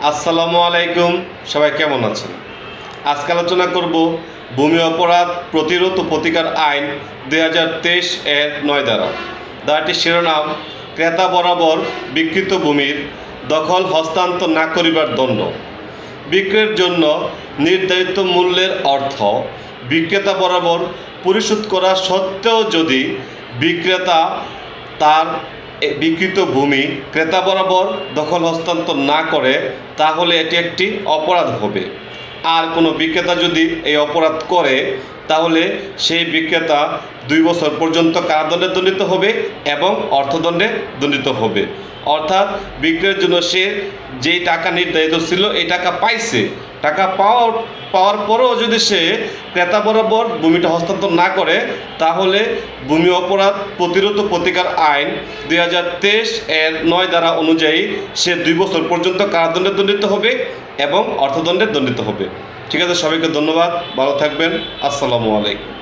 আসসালামু আলাইকুম। সবাই কেমন আছেন? আজকে আলোচনা করব ভূমি অপরাধ প্রতিরোধ ও প্রতিকার আইন 2023 এর 9 ধারা। ধারাটির শিরোনাম ক্রেতা বরাবর বিক্রিত ভূমির দখল হস্তান্তর না করিবার দণ্ড। বিক্রয়ের জন্য নির্ধারিত মূল্যের অর্থ বিক্রেতা বরাবর পরিশোধ করা সত্ত্বেও যদি বিক্রেতা তার বিক্রিত ভূমি ক্রেতা বরাবর দখল হস্তান্তর না করে তাহলে এটি একটি অপরাধ হবে। আর কোনো বিক্রেতা যদি এই অপরাধ করে তাহলে সেই বিক্রেতা 2 বছর পর্যন্ত কারাদণ্ডে দণ্ডিত হবে এবং অর্থদণ্ডে দণ্ডিত হবে। অর্থাৎ বিক্রয়ের জন্য সে যেই টাকা নির্ধারিত ছিল এই টাকা পাইছে, টাকা পাওয়ার পরেও যদি সে ক্রেতা বরাবর ভূমিটা হস্তান্তর না করে তাহলে ভূমি অপরাধ প্রতিরোধ ও প্রতিকার আইন 2023 এর 9 ধারা অনুযায়ী সে 2 বছর পর্যন্ত কারাদণ্ডে দণ্ডিত হবে এবং অর্থদণ্ডে দণ্ডিত হবে। ঠিক আছে, সবাইকে ধন্যবাদ, ভালো থাকবেন। আসসালামু আলাইকুম।